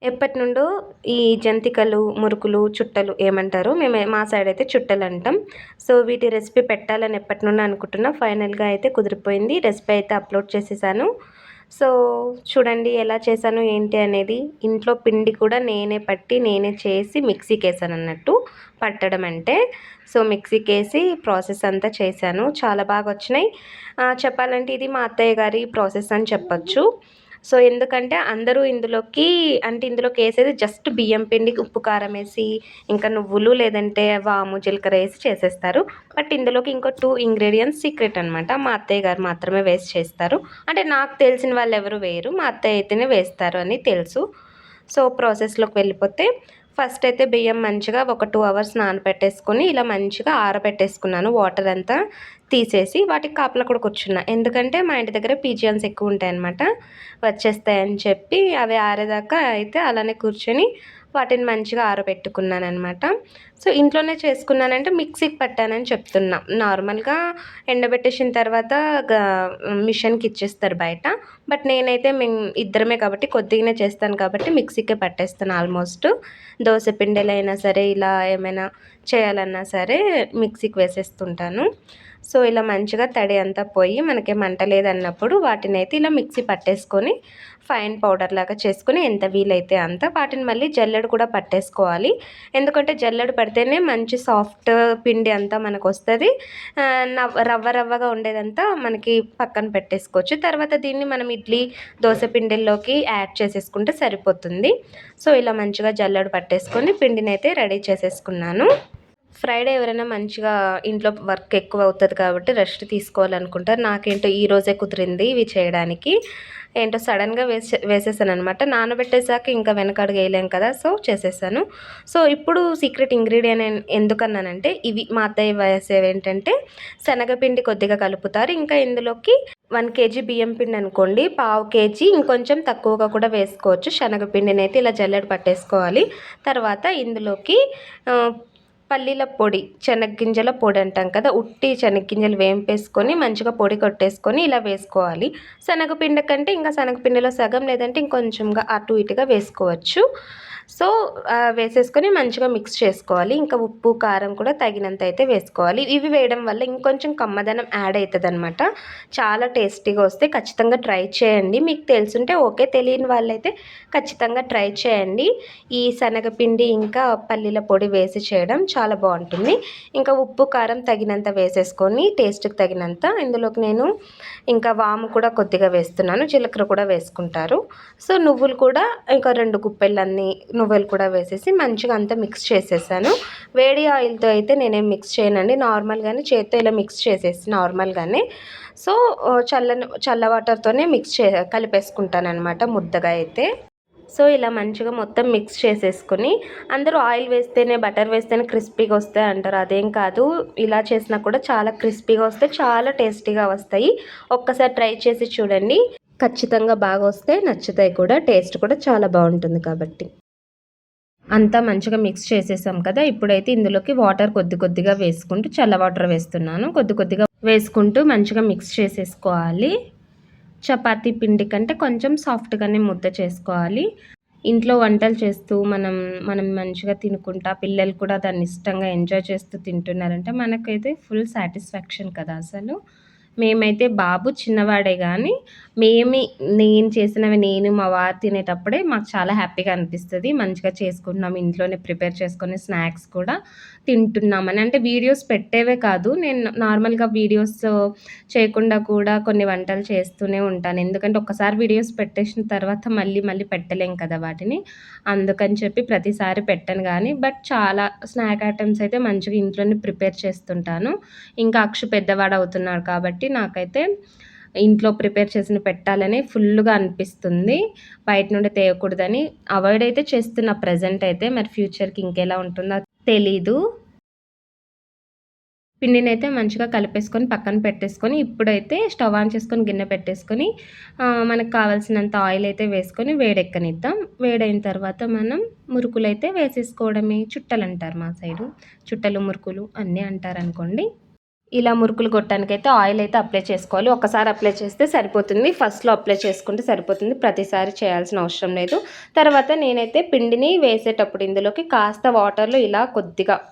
ఎప్పటినుండో ఈ జంతికలు, మురుకులు, చుట్టలు ఏమంటారో మా సైడ్ అయితే చుట్టలు అంటాం. సో వీటి రెసిపీ పెట్టాలని ఎప్పటినుండో అనుకుంటున్నా. ఫైనల్‌గా అయితే కుదిరిపోయింది. రెసిపీ అయితే అప్లోడ్ చేసేసాను. సో చూడండి ఎలా చేశాను ఏంటి అనేది. ఇంట్లో పిండి కూడా నేనే పట్టి, నేనే చేసి మిక్సీకేసానన్నట్టు పట్టడం అంటే. సో మిక్సీకేసి ప్రాసెస్ అంతా చేశాను. చాలా బాగా వచ్చినాయి. చెప్పాలంటే ఇది మా అత్తయ్య గారి ప్రాసెస్ అని చెప్పొచ్చు. సో ఎందుకంటే అందరూ ఇందులోకి వేసేది జస్ట్ బియ్యం పిండి, ఉప్పు, కారం వేసి, ఇంకా నువ్వులు లేదంటే వాము, జీలకర్ర వేసి చేసేస్తారు. బట్ ఇందులోకి ఇంకో 2 ఇంగ్రీడియంట్స్ సీక్రెట్ అనమాట. మా అత్తయ్య గారు మాత్రమే వేసి చేస్తారు. అంటే నాకు తెలిసిన వాళ్ళు ఎవరు వేయరు, మా అత్తయ్య అయితేనే వేస్తారు అని తెలుసు. సో ప్రాసెస్లోకి వెళ్ళిపోతే ఫస్ట్ అయితే బియ్యం మంచిగా ఒక 2 అవర్స్ నానబెట్టేసుకొని ఇలా మంచిగా ఆరబెట్టేసుకున్నాను. వాటర్ అంతా తీసేసి వాటికి కాపలా కూడా కూర్చున్నా. ఎందుకంటే మా ఇంటి దగ్గర పీజియన్స్ ఎక్కువ ఉంటాయన్నమాట. వచ్చేస్తాయని చెప్పి అవి ఆరేదాకా అయితే అలానే కూర్చొని వాటిని మంచిగా ఆరబెట్టుకున్నానమాట. సో ఇంట్లోనే చేసుకున్నానంటే మిక్సీకి పట్టానని చెప్తున్నా. నార్మల్గా ఎండబెట్టేసిన తర్వాత మిషన్కి ఇచ్చేస్తారు బయట. బట్ నేనైతే మేము ఇద్దరమే కాబట్టి కొద్దిగానే చేస్తాను కాబట్టి మిక్సీకే పట్టేస్తాను ఆల్మోస్ట్. దోశ పిండిలైనా సరే ఇలా ఏమైనా చేయాలన్నా సరే మిక్సీకి వేసేస్తుంటాను. సో ఇలా మంచిగా తడి అంతా పోయి మనకి మంట లేదన్నప్పుడు వాటిని అయితే ఇలా మిక్సీ పట్టేసుకొని ఫైన్ పౌడర్ లాగా చేసుకొని ఎంత వీలైతే అంత వాటిని మళ్ళీ జల్లెడ కూడా పట్టేసుకోవాలి. ఎందుకంటే జల్లెడ పడితేనే మంచి సాఫ్ట్ పిండి అంతా మనకు వస్తుంది. రవ్వగా ఉండేదంతా మనకి పక్కన పెట్టేసుకోవచ్చు. తర్వాత దీన్ని మనం ఇడ్లీ, దోశ పిండిల్లోకి యాడ్ చేసేసుకుంటే సరిపోతుంది. సో ఇలా మంచిగా జల్లెడ పట్టేసుకొని పిండిని అయితే రెడీ చేసేసుకున్నాను. ఫ్రైడే ఎవరైనా మంచిగా ఇంట్లో వర్క్ ఎక్కువ అవుతుంది కాబట్టి రెస్ట్ తీసుకోవాలనుకుంటారు. నాకేంటో ఈరోజే కుదిరింది ఇవి చేయడానికి. ఏంటో సడన్గా వేసేసాను అనమాట. నానబెట్టేసాక ఇంకా వెనకడుగు వేయలేం కదా, సో చేసేసాను. సో ఇప్పుడు సీక్రెట్ ఇంగ్రీడియంట్ ఎందుకన్నానంటే ఇవి మా అత్తయ్య వేసేవి ఏంటంటే శనగపిండి కొద్దిగా కలుపుతారు. ఇంకా ఇందులోకి 1 కేజీ బియ్యం పిండి అనుకోండి, 1/2 కేజీ ఇంకొంచెం తక్కువగా కూడా వేసుకోవచ్చు. శనగపిండిని అయితే ఇలా జల్లెడ పట్టేసుకోవాలి. తర్వాత ఇందులోకి పల్లీల పొడి, శనగ్గింజల పొడి అంటాం కదా, ఉట్టి శనగ్గింజలు వేంపేసుకొని మంచిగా పొడి కొట్టేసుకొని ఇలా వేసుకోవాలి. శనగపిండి కంటే ఇంకా శనగపిండిలో సగం లేదంటే ఇంకొంచెంగా అటు ఇటుగా వేసుకోవచ్చు. సో వేసేసుకొని మంచిగా మిక్స్ చేసుకోవాలి. ఇంకా ఉప్పు, కారం కూడా తగినంత అయితే వేసుకోవాలి. ఇవి వేయడం వల్ల ఇంకొంచెం కమ్మదనం యాడ్ అవుతుంది అనమాట. చాలా టేస్టీగా వస్తే ఖచ్చితంగా ట్రై చేయండి. మీకు తెలుసుంటే ఓకే, తెలియని వాళ్ళైతే ఖచ్చితంగా ట్రై చేయండి. ఈ శనగపిండి ఇంకా పల్లీల పొడి వేసి చేయడం చాలా బాగుంటుంది. ఇంకా ఉప్పు, కారం తగినంత వేసేసుకొని టేస్ట్కి తగినంత. ఇందులోకి నేను ఇంకా వాము కూడా కొద్దిగా వేస్తున్నాను, జీలకర్ర కూడా వేసుకుంటారు. సో నువ్వులు కూడా ఇంకా 2 గుప్పెళ్ళన్నీ నువ్వులు కూడా వేసేసి మంచిగా అంతా మిక్స్ చేసేసాను. వేడి ఆయిల్తో అయితే నేనేం మిక్స్ చేయనండి, నార్మల్గానే చేత్తో ఇలా మిక్స్ చేసేసి నార్మల్గానే. సో చల్ల వాటర్తోనే కలిపేసుకుంటాను అనమాట ముద్దగా అయితే. సో ఇలా మంచిగా మొత్తం మిక్స్ చేసేసుకొని, అందరూ ఆయిల్ వేస్తేనే, బటర్ వేస్తేనే క్రిస్పీగా వస్తాయి అంటారు. అదేం కాదు, ఇలా చేసినా కూడా చాలా క్రిస్పీగా వస్తాయి, చాలా టేస్టీగా వస్తాయి. ఒక్కసారి ట్రై చేసి చూడండి, ఖచ్చితంగా బాగా వస్తాయి, నచ్చుతాయి కూడా. టేస్ట్ కూడా చాలా బాగుంటుంది కాబట్టి. అంతా మంచిగా మిక్స్ చేసేసాం కదా. ఇప్పుడైతే ఇందులోకి వాటర్ కొద్దిగా వేసుకుంటూ, చల్ల వాటర్ వేస్తున్నాను, కొద్దిగా వేసుకుంటూ మంచిగా మిక్స్ చేసేసుకోవాలి. చపాతీ పిండి కంటే కొంచెం సాఫ్ట్గానే ముద్ద చేసుకోవాలి. ఇంట్లో వంటలు చేస్తూ మనం మంచిగా తినుకుంటా, పిల్లలు కూడా దాన్ని ఇష్టంగా ఎంజాయ్ చేస్తూ తింటున్నారంటే మనకైతే ఫుల్ సాటిస్ఫాక్షన్ కదా అసలు. మేమైతే బాబు చిన్నవాడే కానీ నేను చేసినవి మా వారు తినేటప్పుడే మాకు చాలా హ్యాపీగా అనిపిస్తుంది. మంచిగా చేసుకుంటున్నాం, ఇంట్లోనే ప్రిపేర్ చేసుకొని స్నాక్స్ కూడా తింటున్నామని. అంటే వీడియోస్ పెట్టేవే కాదు, నేను నార్మల్గా వీడియోస్ చేయకుండా కూడా కొన్ని వంటలు చేస్తూనే ఉంటాను. ఎందుకంటే ఒక్కసారి వీడియోస్ పెట్టేసిన తర్వాత మళ్ళీ పెట్టలేం కదా వాటిని. అందుకని చెప్పి ప్రతిసారి పెట్టను కానీ, బట్ చాలా స్నాక్ ఐటమ్స్ అయితే మంచిగా ఇంట్లోనే ప్రిపేర్ చేస్తుంటాను. ఇంకా అక్షు పెద్దవాడు అవుతున్నాడు కాబట్టి నాకైతే ఇంట్లో ప్రిపేర్ చేసిన పెట్టాలని ఫుల్గా అనిపిస్తుంది. బయట నుండి తేయకూడదని అవాయిడ్ అయితే చేస్తున్న ప్రజెంట్ అయితే. మరి ఫ్యూచర్కి ఇంకెలా ఉంటుందో తెలీదు. పిండిని అయితే మంచిగా కలిపేసుకొని పక్కన పెట్టేసుకొని, ఇప్పుడైతే స్టవ్ ఆన్ చేసుకొని గిన్నె పెట్టేసుకొని మనకు కావాల్సినంత ఆయిల్ అయితే వేసుకొని వేడెక్కనిద్దాం. వేడైన తర్వాత మనం మురుకులు అయితే వేసేసుకోవడమే. చుట్టలు అంటారు మా సైడు, చుట్టలు మురుకులు అన్నీ అంటారు అనుకోండి. ఇలా మురుకులు కొట్టడానికైతే ఆయిల్ అయితే అప్లై చేసుకోవాలి. ఒకసారి అప్లై చేస్తే సరిపోతుంది. ఫస్ట్‌లో అప్లై చేసుకుంటే సరిపోతుంది. ప్రతిసారి చేయాల్సిన అవసరం లేదు. తర్వాత నేనైతే పిండిని వేసేటప్పుడు ఇందులోకి కాస్త వాటర్‌లో ఇలా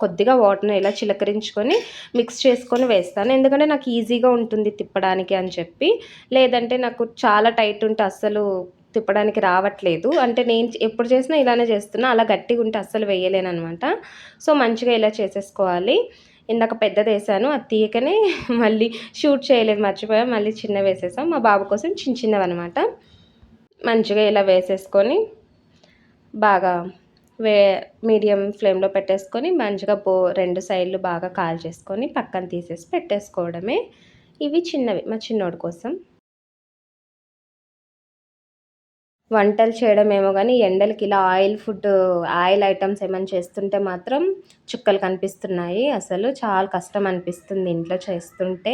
కొద్దిగా వాటర్‌ని ఇలా చిలకరించుకొని మిక్స్ చేసుకొని వేస్తాను. ఎందుకంటే నాకు ఈజీగా ఉంటుంది తిప్పడానికి అని చెప్పి. లేదంటే నాకు చాలా టైట్ ఉంటే అస్సలు తిప్పడానికి రావట్లేదు. అంటే నేను ఎప్పుడు చేసినా ఇలానే చేస్తున్నా. అలా గట్టిగా ఉంటే అస్సలు వేయలేననమాట. సో, మంచిగా ఇలా చేసేసుకోవాలి. ఇందాక పెద్దదేసాను. అది తీయకనే మళ్ళీ షూట్ చేయలేదు, మర్చిపోయా. మళ్ళీ చిన్నవి వేసేసాం. మా బాబు కోసం చిన్నవన్నమాట. మంచిగా ఇలా వేసేసుకొని బాగా వే మీడియం ఫ్లేమ్‌లో పెట్టేసుకొని మంచిగా 2 సైడ్‌లు బాగా కాల్చేసుకొని పక్కన తీసేసి పెట్టేసుకోవడమే. ఇవి చిన్నవి మా చిన్నోడి కోసం. వంటలు చేయడం ఏమో గానీ ఎండలకి ఇలా ఆయిల్ ఐటెమ్స్ ఏమైనా చేస్తుంటే మాత్రం చుక్కలు కనిపిస్తున్నాయి. అసలు చాలా కష్టం అనిపిస్తుంది ఇంట్లో చేస్తుంటే.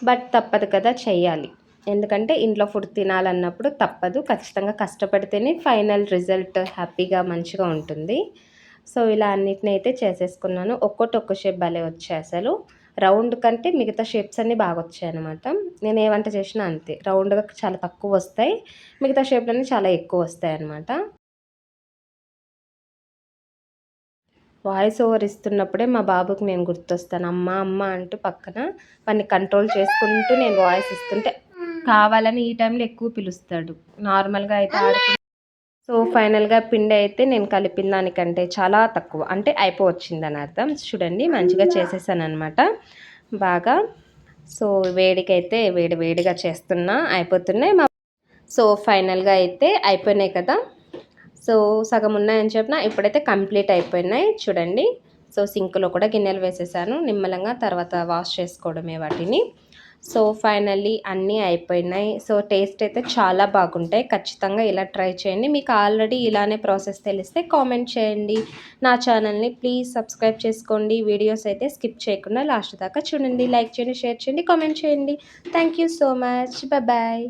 బట్ తప్పదు కదా, చెయ్యాలి. ఎందుకంటే ఇంట్లో ఫుడ్ తినాలన్నప్పుడు తప్పదు. ఖచ్చితంగా కష్టపడితేనే ఫైనల్ రిజల్ట్ హ్యాపీగా మంచిగా ఉంటుంది. సో, ఇలా అన్నిటిని అయితే చేసేసుకున్నాను. ఒక్కో షేప్ భలే వచ్చాయి అసలు. రౌండ్ కంటే మిగతా షేప్స్ అన్నీ బాగొచ్చాయనమాట. నేను ఏ వంట చేసినా అంతే. రౌండ్‌గా చాలా తక్కువొస్తాయి. మిగతా షేప్‌లన్నీ చాలా ఎక్కువొస్తాయనమాట. వాయిస్ ఓవర్ ఇస్తున్నప్పుడే మా బాబుకి నేను గుర్తొస్తాను. అమ్మ, అమ్మ అంటూ పక్కన వాడిని కంట్రోల్ చేసుకుంటూ నేను వాయిస్ ఇస్తుంటే కావాలని ఈ టైంలో ఎక్కువ పిలుస్తాడు. నార్మల్‌గా అయితే సో, ఫైనల్‌గా పిండి అయితే నేను కలిపిన దానికంటే చాలా తక్కువ. అంటే అయిపోవచ్చిందని అర్థం. చూడండి మంచిగా చేసేసాననమాట బాగా. సో, వేడికైతే వేడిగా చేస్తున్నా. అయిపోతున్నాయి. సో, ఫైనల్‌గా అయితే అయిపోయినాయి కదా! సో, సగం ఉన్నాయని చెప్పిన ఇప్పుడైతే కంప్లీట్ అయిపోయినాయి చూడండి. సో, సింక్‌లో కూడా గిన్నెలు వేసేసాను. నిమ్మలంగా తర్వాత వాష్ చేసుకోవడమే వాటిని. సో, ఫైనల్లీ అన్నీ అయిపోయినాయి. సో, టేస్ట్ అయితే చాలా బాగుంటాయి. ఖచ్చితంగా ఇలా ట్రై చేయండి. మీకు ఆల్రెడీ ఇలానే ప్రాసెస్ తెలిస్తే కామెంట్ చేయండి. నా ఛానల్‌ని ప్లీజ్ సబ్స్క్రైబ్ చేసుకోండి. వీడియోస్ అయితే స్కిప్ చేయకుండా లాస్ట్ దాకా చూడండి. లైక్ చేయండి, షేర్ చేయండి, కామెంట్ చేయండి. Thank you so much. Bye.